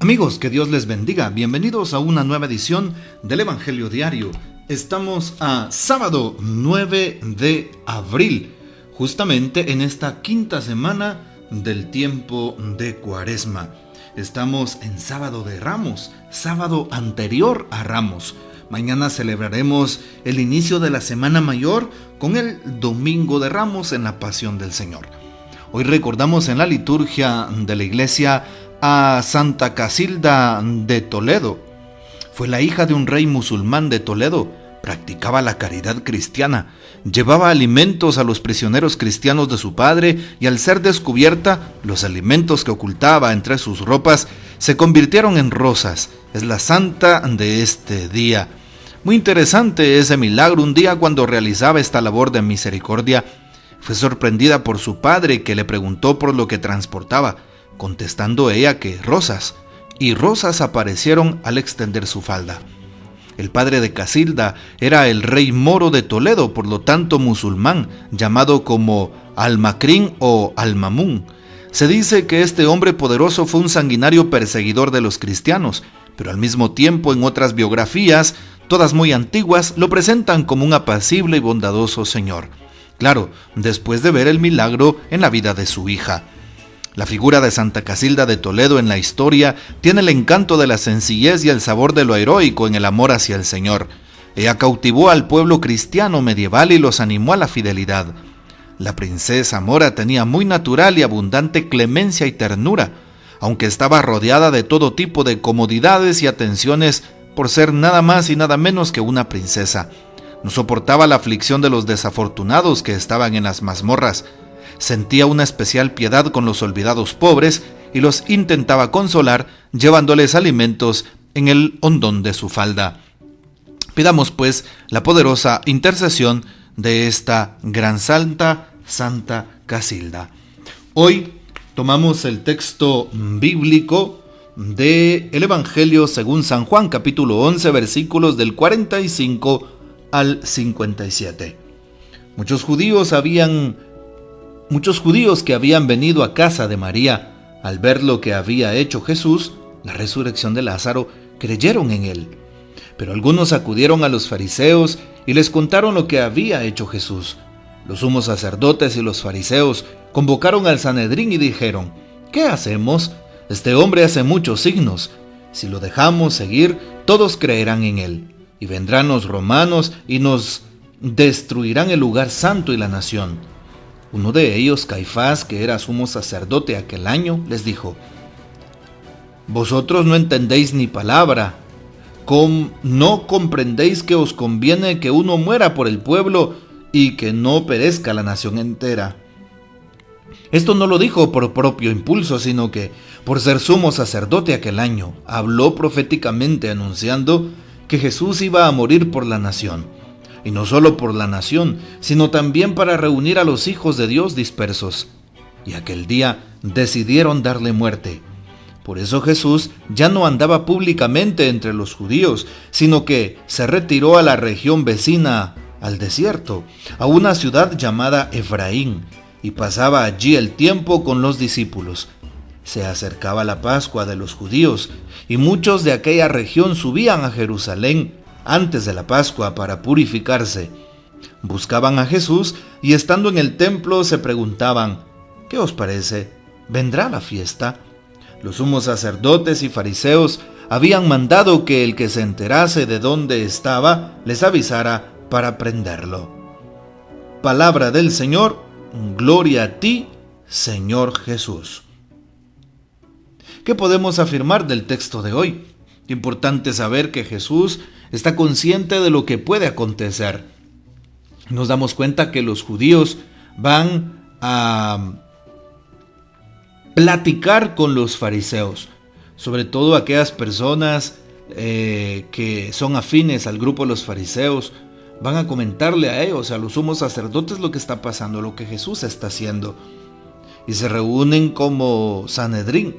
Amigos, que Dios les bendiga. Bienvenidos a una nueva edición del Evangelio Diario. Estamos a sábado 9 de abril, justamente en esta quinta semana del tiempo de Cuaresma. Estamos en sábado de Ramos, sábado anterior a Ramos. Mañana celebraremos el inicio de la Semana Mayor con el Domingo de Ramos en la Pasión del Señor. Hoy recordamos en la liturgia de la iglesia a Santa Casilda de Toledo. Fue la hija de un rey musulmán de Toledo. Practicaba la caridad cristiana, llevaba alimentos a los prisioneros cristianos de su padre y al ser descubierta, los alimentos que ocultaba entre sus ropas se convirtieron en rosas. Es la santa de este día. Muy interesante ese milagro. Un día, cuando realizaba esta labor de misericordia, fue sorprendida por su padre, que le preguntó por lo que transportaba, contestando ella que rosas, y rosas aparecieron al extender su falda. El padre de Casilda era el rey moro de Toledo, por lo tanto musulmán, llamado como Al-Makrín o Al-Mamún. Se dice que este hombre poderoso fue un sanguinario perseguidor de los cristianos, pero al mismo tiempo en otras biografías, todas muy antiguas, lo presentan como un apacible y bondadoso señor. Claro, después de ver el milagro en la vida de su hija. La figura de Santa Casilda de Toledo en la historia tiene el encanto de la sencillez y el sabor de lo heroico en el amor hacia el Señor. Ella cautivó al pueblo cristiano medieval y los animó a la fidelidad. La princesa mora tenía muy natural y abundante clemencia y ternura, aunque estaba rodeada de todo tipo de comodidades y atenciones por ser nada más y nada menos que una princesa. No soportaba la aflicción de los desafortunados que estaban en las mazmorras. Sentía una especial piedad con los olvidados pobres y los intentaba consolar llevándoles alimentos en el hondón de su falda. Pidamos pues la poderosa intercesión de esta gran santa, Santa Casilda. Hoy tomamos el texto bíblico del Evangelio según San Juan, capítulo 11, versículos del 45 al 57. Muchos judíos que habían venido a casa de María, al ver lo que había hecho Jesús, la resurrección de Lázaro, creyeron en él. Pero algunos acudieron a los fariseos y les contaron lo que había hecho Jesús. Los sumos sacerdotes y los fariseos convocaron al Sanedrín y dijeron: ¿qué hacemos? Este hombre hace muchos signos. Si lo dejamos seguir, todos creerán en él. Y vendrán los romanos y nos destruirán el lugar santo y la nación. Uno de ellos, Caifás, que era sumo sacerdote aquel año, les dijo: vosotros no entendéis ni palabra. ¿No comprendéis que os conviene que uno muera por el pueblo y que no perezca la nación entera? Esto no lo dijo por propio impulso, sino que, por ser sumo sacerdote aquel año, habló proféticamente anunciando que Jesús iba a morir por la nación. Y no solo por la nación, sino también para reunir a los hijos de Dios dispersos. Y aquel día decidieron darle muerte. Por eso Jesús ya no andaba públicamente entre los judíos, sino que se retiró a la región vecina al desierto, a una ciudad llamada Efraín, y pasaba allí el tiempo con los discípulos. Se acercaba la Pascua de los judíos, y muchos de aquella región subían a Jerusalén antes de la Pascua para purificarse. Buscaban a Jesús y estando en el templo se preguntaban: ¿qué os parece? ¿Vendrá la fiesta? Los sumos sacerdotes y fariseos habían mandado que el que se enterase de dónde estaba les avisara para prenderlo. Palabra del Señor. Gloria a ti, Señor Jesús. ¿Qué podemos afirmar del texto de hoy? Importante saber que Jesús está consciente de lo que puede acontecer. Nos damos cuenta que los judíos van a platicar con los fariseos, sobre todo aquellas personas que son afines al grupo de los fariseos. Van a comentarle a ellos, a los sumos sacerdotes, lo que está pasando, lo que Jesús está haciendo. Y se reúnen como Sanedrín.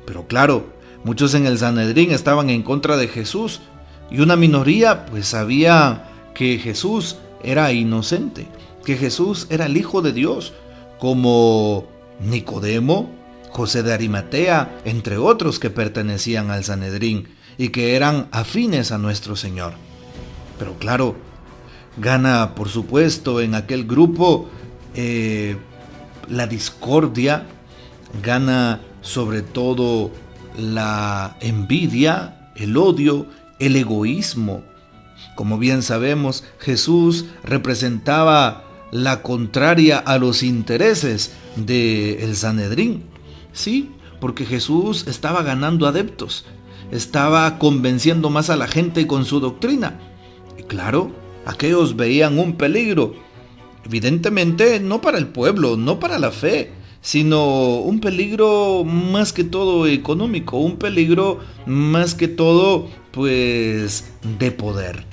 Pero claro, muchos en el Sanedrín estaban en contra de Jesús. Y una minoría pues sabía que Jesús era inocente, que Jesús era el Hijo de Dios, como Nicodemo, José de Arimatea, entre otros que pertenecían al Sanedrín y que eran afines a nuestro Señor. Pero claro, gana por supuesto en aquel grupo la discordia, gana sobre todo la envidia, el odio, el egoísmo. Como bien sabemos, Jesús representaba la contraria a los intereses del Sanedrín. Sí, porque Jesús estaba ganando adeptos, estaba convenciendo más a la gente con su doctrina. Y claro, aquellos veían un peligro, evidentemente no para el pueblo, no para la fe, sino un peligro más que todo económico, un peligro más que todo, pues, de poder.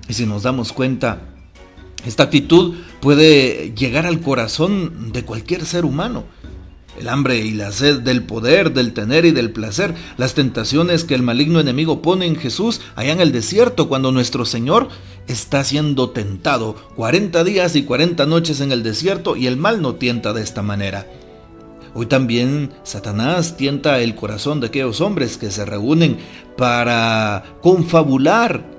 Y si nos damos cuenta, esta actitud puede llegar al corazón de cualquier ser humano. El hambre y la sed del poder, del tener y del placer, las tentaciones que el maligno enemigo pone en Jesús allá en el desierto cuando nuestro Señor está siendo tentado 40 días y 40 noches en el desierto, y el mal no tienta de esta manera. Hoy también Satanás tienta el corazón de aquellos hombres que se reúnen para confabular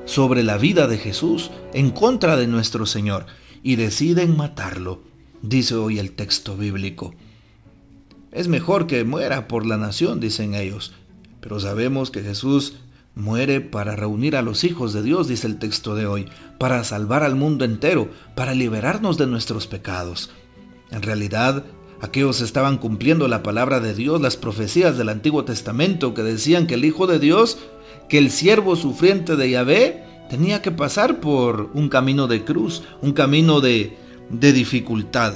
sobre la vida de Jesús en contra de nuestro Señor y deciden matarlo, dice hoy el texto bíblico. Es mejor que muera por la nación, dicen ellos, pero sabemos que Jesús muere para reunir a los hijos de Dios, dice el texto de hoy, para salvar al mundo entero, para liberarnos de nuestros pecados. En realidad, aquellos estaban cumpliendo la palabra de Dios, las profecías del Antiguo Testamento que decían que el Hijo de Dios, que el siervo sufriente de Yahvé, tenía que pasar por un camino de cruz, un camino de dificultad.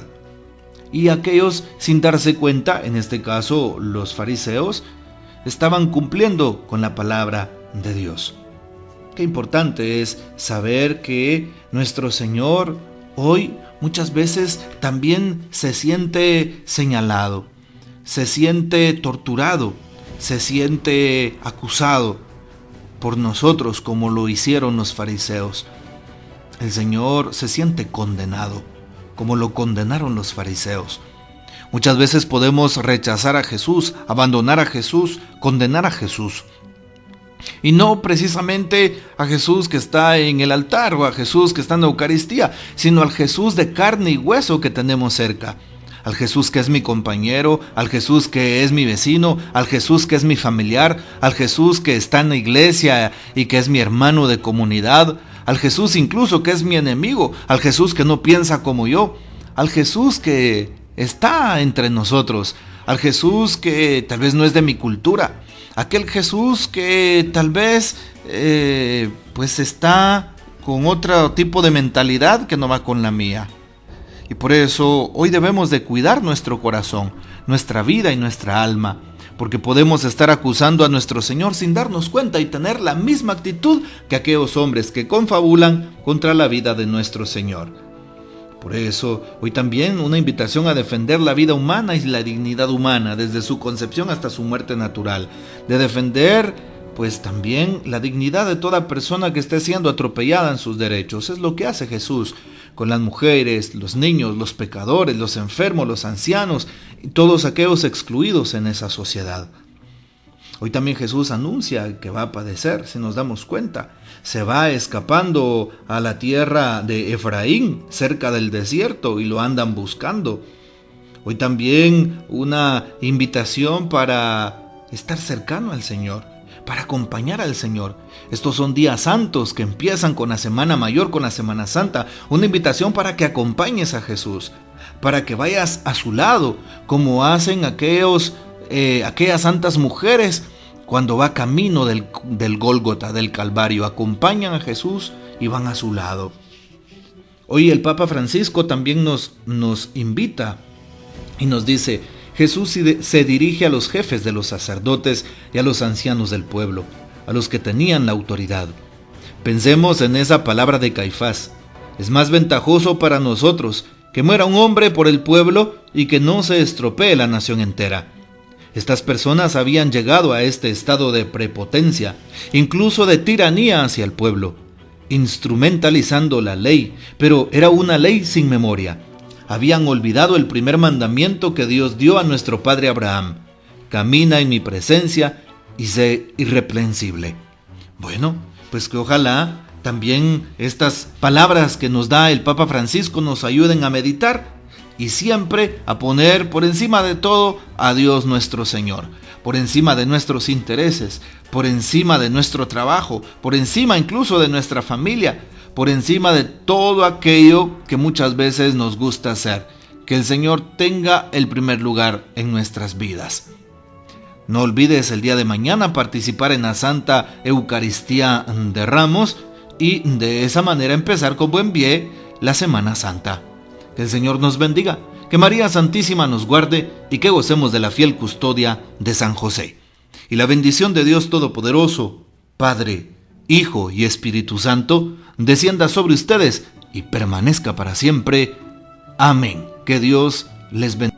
Y aquellos, sin darse cuenta, en este caso los fariseos, estaban cumpliendo con la palabra de Dios. Qué importante es saber que nuestro Señor hoy muchas veces también se siente señalado, se siente torturado, se siente acusado por nosotros como lo hicieron los fariseos. El Señor se siente condenado, como lo condenaron los fariseos. Muchas veces podemos rechazar a Jesús, abandonar a Jesús, condenar a Jesús. Y no precisamente a Jesús que está en el altar o a Jesús que está en la Eucaristía, sino al Jesús de carne y hueso que tenemos cerca. Al Jesús que es mi compañero, al Jesús que es mi vecino, al Jesús que es mi familiar, al Jesús que está en la iglesia y que es mi hermano de comunidad, al Jesús incluso que es mi enemigo, al Jesús que no piensa como yo, al Jesús que está entre nosotros, al Jesús que tal vez no es de mi cultura, aquel Jesús que tal vez pues está con otro tipo de mentalidad que no va con la mía. Y por eso hoy debemos de cuidar nuestro corazón, nuestra vida y nuestra alma, porque podemos estar acusando a nuestro Señor sin darnos cuenta y tener la misma actitud que aquellos hombres que confabulan contra la vida de nuestro Señor. Por eso, hoy también una invitación a defender la vida humana y la dignidad humana, desde su concepción hasta su muerte natural, de defender pues también la dignidad de toda persona que esté siendo atropellada en sus derechos. Es lo que hace Jesús con las mujeres, los niños, los pecadores, los enfermos, los ancianos y todos aquellos excluidos en esa sociedad. Hoy también Jesús anuncia que va a padecer, si nos damos cuenta. Se va escapando a la tierra de Efraín, cerca del desierto, y lo andan buscando. Hoy también una invitación para estar cercano al Señor, para acompañar al Señor. Estos son días santos que empiezan con la Semana Mayor, con la Semana Santa. Una invitación para que acompañes a Jesús, para que vayas a su lado, como hacen aquellas santas mujeres cuando va camino del Gólgota, del Calvario. Acompañan a Jesús y van a su lado. Hoy el Papa Francisco también nos invita y nos dice: Jesús se dirige a los jefes de los sacerdotes y a los ancianos del pueblo, a los que tenían la autoridad. Pensemos en esa palabra de Caifás: es más ventajoso para nosotros que muera un hombre por el pueblo y que no se estropee la nación entera. Estas personas habían llegado a este estado de prepotencia, incluso de tiranía hacia el pueblo, instrumentalizando la ley, pero era una ley sin memoria. habían olvidado el primer mandamiento que Dios dio a nuestro padre Abraham: camina en mi presencia y sé irreprensible. Bueno, pues que ojalá también estas palabras que nos da el Papa Francisco nos ayuden a meditar y siempre a poner por encima de todo a Dios nuestro Señor, por encima de nuestros intereses, por encima de nuestro trabajo, por encima incluso de nuestra familia, por encima de todo aquello que muchas veces nos gusta hacer. Que el Señor tenga el primer lugar en nuestras vidas. No olvides el día de mañana participar en la Santa Eucaristía de Ramos y de esa manera empezar con buen pie la Semana Santa. Que el Señor nos bendiga, que María Santísima nos guarde y que gocemos de la fiel custodia de San José. Y la bendición de Dios Todopoderoso, Padre, Hijo y Espíritu Santo, descienda sobre ustedes y permanezca para siempre. Amén. Que Dios les bendiga.